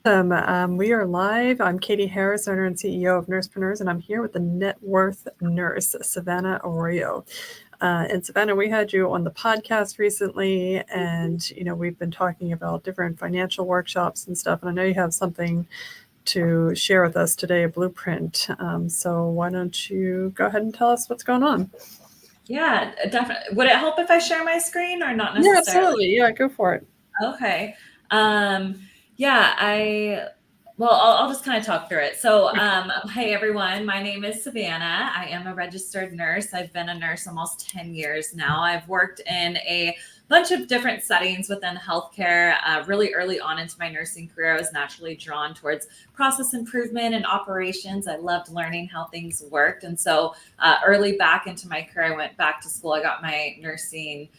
We are live. I'm Katie Harris, owner and CEO of Nursepreneurs, and I'm here with the Networth Nurse, Savannah Arroyo. And Savannah, we had you on the podcast recently, and we've been talking about different financial workshops and stuff. And I know you have something to share with us today, a blueprint. So why don't you go ahead and tell us what's going on? Yeah, definitely. Would it help if I share my screen or not Yeah, necessarily? absolutely. Yeah, go for it. Okay. Yeah, I'll just kind of talk through it. So, hey everyone, my name is Savannah. I am a registered nurse. I've been a nurse almost 10 years now. I've worked in a bunch of different settings within healthcare. Really early on into my nursing career, I was naturally drawn towards process improvement and operations. I loved learning how things worked. And so early back into my career, I went back to school. I got my nursing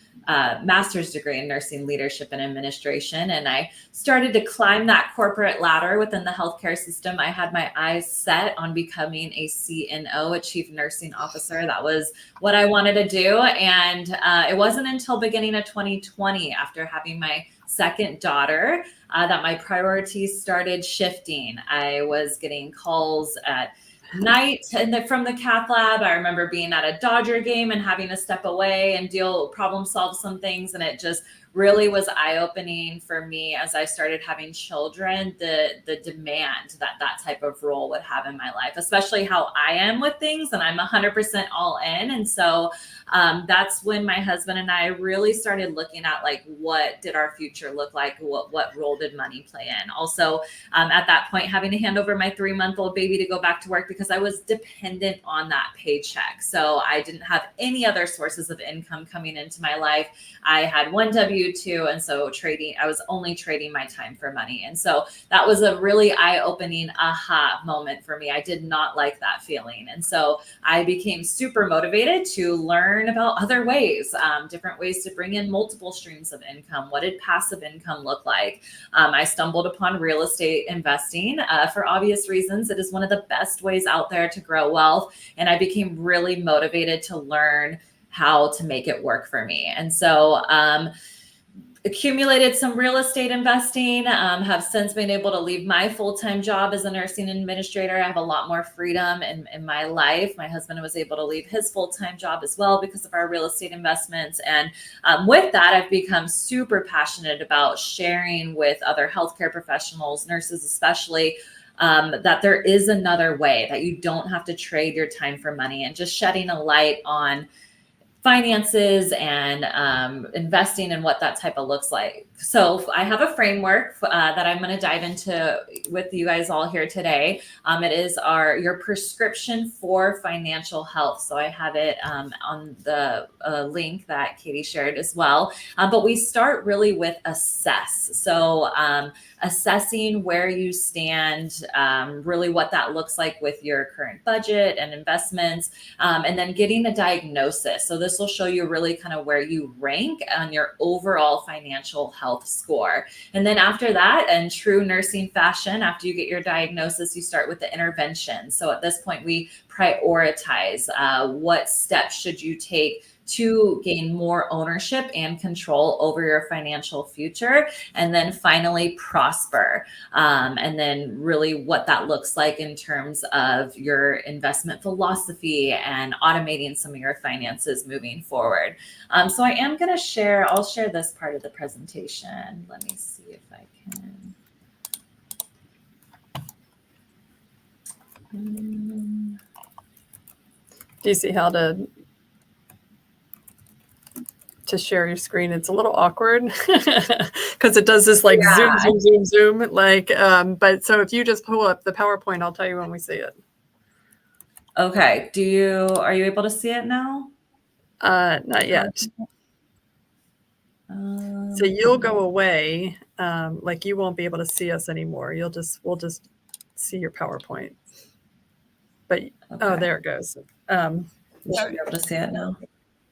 master's degree in nursing leadership and administration. And I started to climb that corporate ladder within the healthcare system. I had my eyes set on becoming a CNO, a chief nursing officer. That was what I wanted to do. And it wasn't until beginning of 2020, after having my second daughter, that my priorities started shifting. I was getting calls at night from the cath lab. I remember being at a Dodger game and having to step away and problem solve some things. And it just really was eye-opening for me as I started having children, the demand that type of role would have in my life, especially how I am with things, and I'm 100% all in. And so that's when my husband and I really started looking at, like, what did our future look like? What role did money play in? Also, at that point, having to hand over my 3-month-old baby to go back to work because I was dependent on that paycheck. So I didn't have any other sources of income coming into my life. I had one W-2, and so I was only trading my time for money. And so that was a really eye-opening aha moment for me. I did not like that feeling. And so I became super motivated to learn about other ways, different ways to bring in multiple streams of income. What did passive income look like? I stumbled upon real estate investing for obvious reasons. It is one of the best ways out there to grow wealth. And I became really motivated to learn how to make it work for me. And so accumulated some real estate investing, have since been able to leave my full-time job as a nursing administrator. I have a lot more freedom in my life. My husband was able to leave his full-time job as well because of our real estate investments. And with that, I've become super passionate about sharing with other healthcare professionals, nurses especially, that there is another way, that you don't have to trade your time for money, and just shedding a light on finances and investing and what that type of looks like. So I have a framework that I'm going to dive into with you guys all here today. It is your prescription for financial health. So I have it on the link that Katie shared as well. But we start really with assess. So assessing where you stand, really what that looks like with your current budget and investments, and then getting a diagnosis. So this will show you really kind of where you rank on your overall financial health score. And then after that, in true nursing fashion, after you get your diagnosis, you start with the intervention. So at this point, we prioritize what steps should you take to gain more ownership and control over your financial future. And then finally, prosper. And then really what that looks like in terms of your investment philosophy and automating some of your finances moving forward. So I am going to I'll share this part of the presentation. Let me see if I can. Do you see how to share your screen? It's a little awkward because it does this like zoom, like, but so if you just pull up the PowerPoint, I'll tell you when we see it. Okay. Are you able to see it now? Not yet. So you'll go away, like you won't be able to see us anymore. We'll just see your PowerPoint. But okay. Oh, there it goes. You should be able to see it now.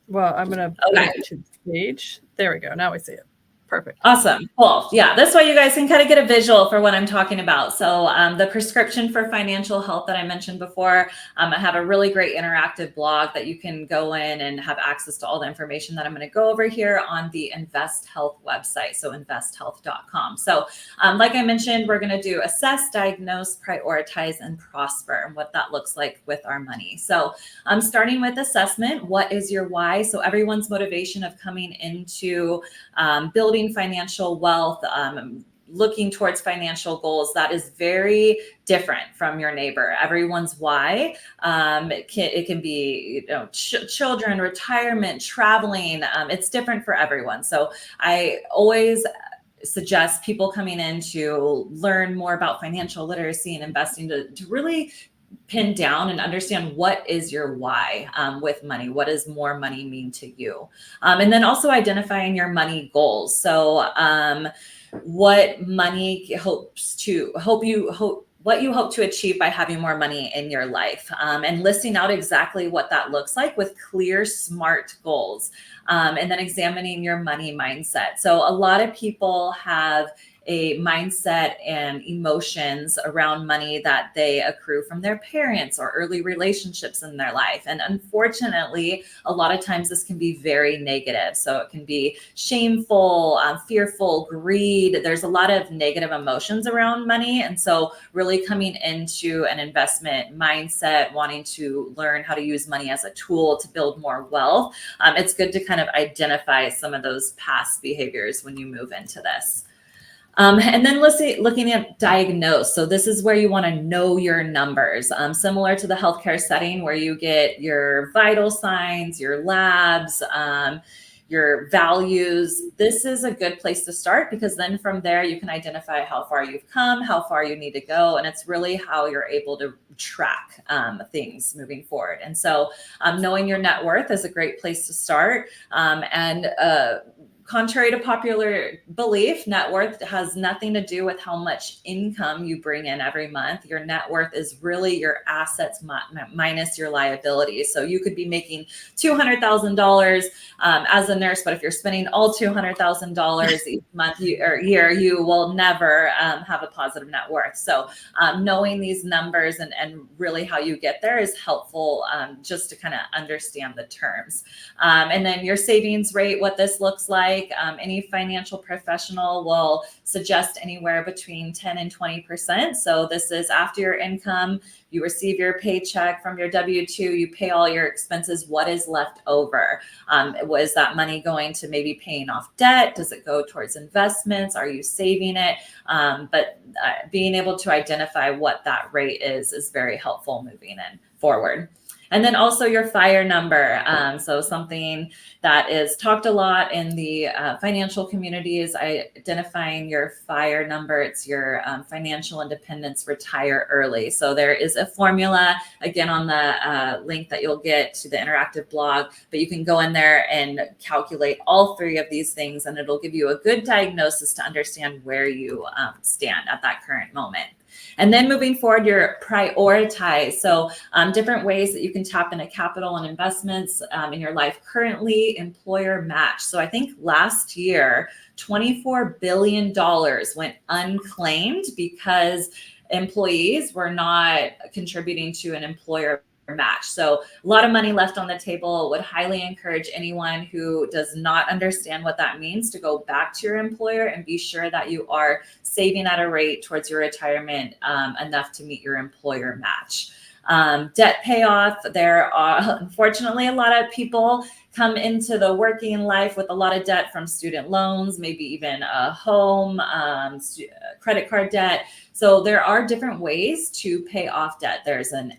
Well, I'm going to go to the page. There we go. Now we see it. Perfect. Awesome. Cool. Yeah, this way you guys can kind of get a visual for what I'm talking about. So the prescription for financial health that I mentioned before, I have a really great interactive blog that you can go in and have access to all the information that I'm going to go over here on the InvestHealth website. So investhealth.com. So like I mentioned, we're going to do assess, diagnose, prioritize, and prosper, and what that looks like with our money. So starting with assessment, what is your why? So everyone's motivation of coming into building financial wealth, looking towards financial goals, that is very different from your neighbor. Everyone's why. It can be, children, retirement, traveling. It's different for everyone. So I always suggest people coming in to learn more about financial literacy and investing to really pin down and understand what is your why with money. What does more money mean to you? And then also identifying your money goals. So what money what you hope to achieve by having more money in your life, and listing out exactly what that looks like with clear, smart goals. And then examining your money mindset. So a lot of people have a mindset and emotions around money that they accrue from their parents or early relationships in their life. And unfortunately, a lot of times this can be very negative. So it can be shameful, fearful, greed. There's a lot of negative emotions around money. And so really coming into an investment mindset, wanting to learn how to use money as a tool to build more wealth, it's good to kind of identify some of those past behaviors when you move into this. And then looking at diagnose. So this is where you want to know your numbers, similar to the healthcare setting where you get your vital signs, your labs, your values. This is a good place to start, because then from there you can identify how far you've come, how far you need to go. And it's really how you're able to track things moving forward. And so knowing your net worth is a great place to start. Contrary to popular belief, net worth has nothing to do with how much income you bring in every month. Your net worth is really your assets minus your liabilities. So you could be making $200,000 as a nurse, but if you're spending all $200,000 each month or year, you will never have a positive net worth. So knowing these numbers and really how you get there is helpful, just to kind of understand the terms. And then your savings rate, what this looks like. Any financial professional will suggest anywhere between 10 and 20%. So this is after your income, you receive your paycheck from your W-2, you pay all your expenses. What is left over? Was that money going to maybe paying off debt? Does it go towards investments? Are you saving it? But being able to identify what that rate is very helpful moving in forward. And then also your FIRE number. So something that is talked a lot in the financial community is identifying your FIRE number. It's your financial independence, retire early. So there is a formula, again, on the link that you'll get to the interactive blog, but you can go in there and calculate all three of these things, and it'll give you a good diagnosis to understand where you stand at that current moment. And then moving forward, your prioritize. So different ways that you can tap into capital and investments in your life currently, employer match. So I think last year, $24 billion went unclaimed because employees were not contributing to an employer match. So a lot of money left on the table. Would highly encourage anyone who does not understand what that means to go back to your employer and be sure that you are saving at a rate towards your retirement enough to meet your employer match. Debt payoff. There are, unfortunately, a lot of people come into the working life with a lot of debt from student loans, maybe even a home, credit card debt. So there are different ways to pay off debt. There's an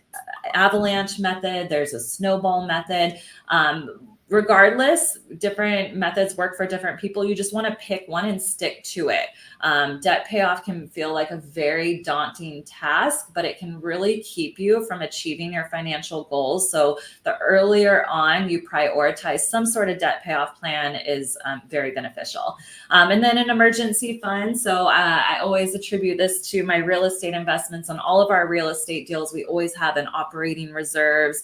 avalanche method, there's a snowball method. Regardless, different methods work for different people. You just want to pick one and stick to it. Debt payoff can feel like a very daunting task, but it can really keep you from achieving your financial goals. So the earlier on you prioritize some sort of debt payoff plan is very beneficial. And then an emergency fund. So I always attribute this to my real estate investments. On all of our real estate deals, we always have an operating reserves,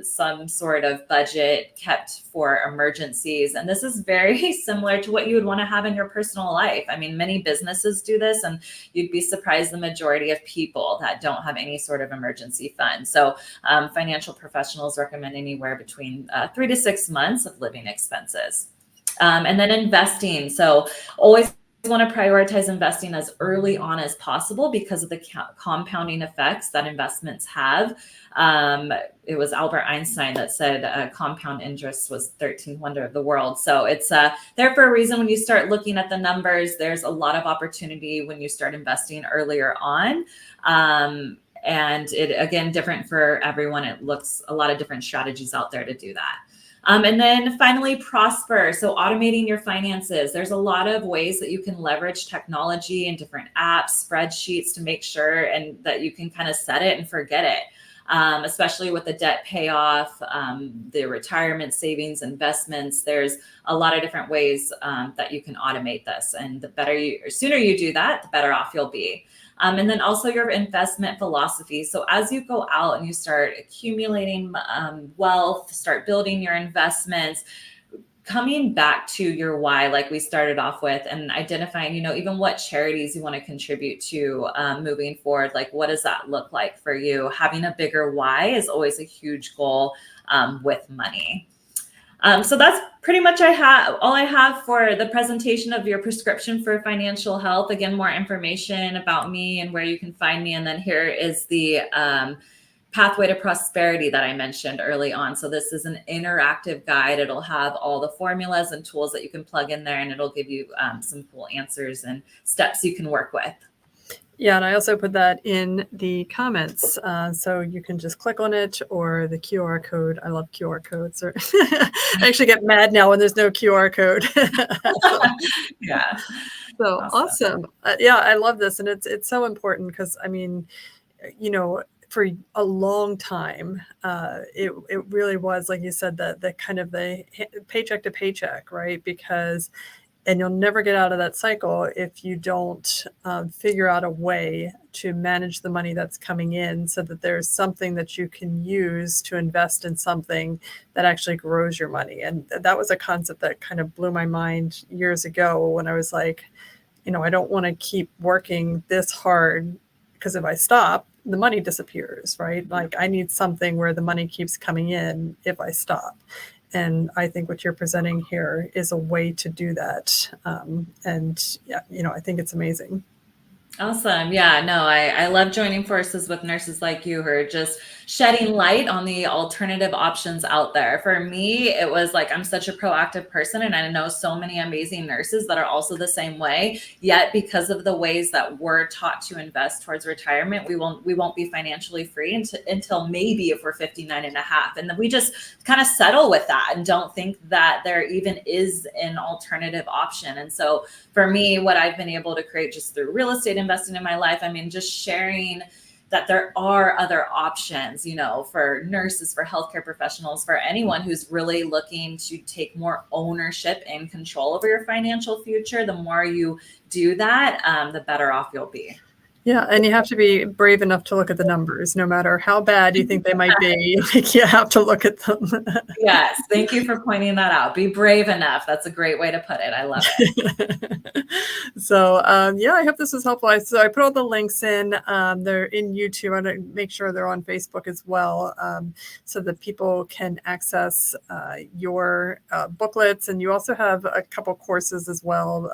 some sort of budget kept kept for emergencies. And this is very similar to what you would want to have in your personal life. I mean, many businesses do this, and you'd be surprised the majority of people that don't have any sort of emergency fund. So financial professionals recommend anywhere between 3 to 6 months of living expenses. And then investing. So always want to prioritize investing as early on as possible because of the compounding effects that investments have. It was Albert Einstein that said compound interest was 13th wonder of the world. So it's there for a reason. When you start looking at the numbers, there's a lot of opportunity when you start investing earlier on. And it, again, different for everyone. It looks a lot of different strategies out there to do that. And then finally, prosper. So automating your finances. There's a lot of ways that you can leverage technology and different apps, spreadsheets to make sure and that you can kind of set it and forget it. Especially with the debt payoff, the retirement savings, investments. There's a lot of different ways that you can automate this. And the sooner you do that, the better off you'll be. And then also your investment philosophy. So as you go out and you start accumulating wealth, start building your investments, coming back to your why, like we started off with, and identifying, even what charities you want to contribute to moving forward. Like, what does that look like for you? Having a bigger why is always a huge goal with money. So that's pretty much all I have for the presentation of your prescription for financial health. Again, more information about me and where you can find me. And then here is the pathway to prosperity that I mentioned early on. So this is an interactive guide. It'll have all the formulas and tools that you can plug in there, and it'll give you some cool answers and steps you can work with. Yeah, and I also put that in the comments, so you can just click on it or the QR code. I love QR codes. I actually get mad now when there's no QR code. Yeah. So awesome. Yeah, I love this, and it's so important because for a long time, it really was, like you said, the kind of the paycheck to paycheck, right? And you'll never get out of that cycle if you don't figure out a way to manage the money that's coming in so that there's something that you can use to invest in something that actually grows your money. And that was a concept that kind of blew my mind years ago when I was like, I don't want to keep working this hard because if I stop, the money disappears, right? Like I need something where the money keeps coming in if I stop. And I think what you're presenting here is a way to do that. And yeah, I think it's amazing. Awesome. Yeah, no, I love joining forces with nurses like you who are just shedding light on the alternative options out there. For me, it was like, I'm such a proactive person and I know so many amazing nurses that are also the same way. Yet because of the ways that we're taught to invest towards retirement, we won't be financially free until maybe if we're 59 and a half. And then we just kind of settle with that and don't think that there even is an alternative option. And so for me, what I've been able to create just through real estate investing in my life, just sharing that there are other options, for nurses, for healthcare professionals, for anyone who's really looking to take more ownership and control over your financial future. The more you do that, the better off you'll be. Yeah, and you have to be brave enough to look at the numbers, no matter how bad you think they might be. Like you have to look at them. Yes, thank you for pointing that out. Be brave enough. That's a great way to put it. I love it. So yeah, I hope this was helpful. So I put all the links in. They're in YouTube. I'm going to make sure they're on Facebook as well, so that people can access your booklets. And you also have a couple courses as well.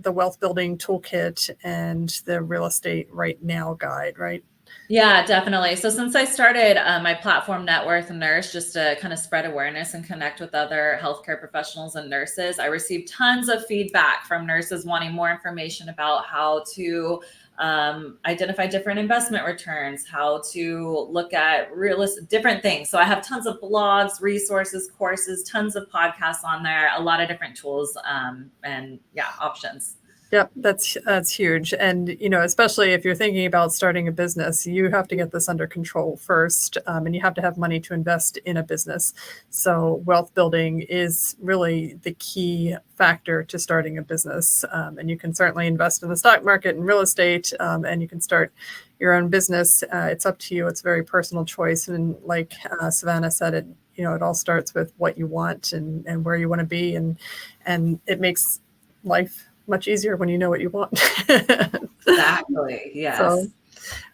The wealth building toolkit and the real estate right now guide, right? Yeah, definitely. So since I started my platform, Networth Nurse, just to kind of spread awareness and connect with other healthcare professionals and nurses, I received tons of feedback from nurses wanting more information about how to identify different investment returns, how to look at different things. So I have tons of blogs, resources, courses, tons of podcasts on there, a lot of different tools and options. Yep, that's huge. And, especially if you're thinking about starting a business, you have to get this under control first, and you have to have money to invest in a business. So wealth building is really the key factor to starting a business. And you can certainly invest in the stock market and real estate, and you can start your own business. It's up to you. It's a very personal choice. And like Savannah said, it all starts with what you want and where you want to be, and it makes life much easier when you know what you want. Exactly. Yes. So,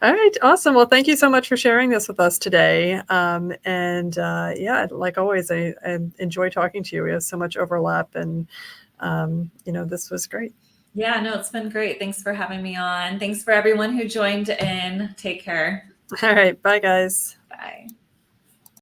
all right, awesome. Well, thank you so much for sharing this with us today. Yeah, like always, I enjoy talking to you. We have so much overlap, and this was great. Yeah, no, it's been great. Thanks for having me on. Thanks for everyone who joined in. Take care. All right, bye, guys. Bye.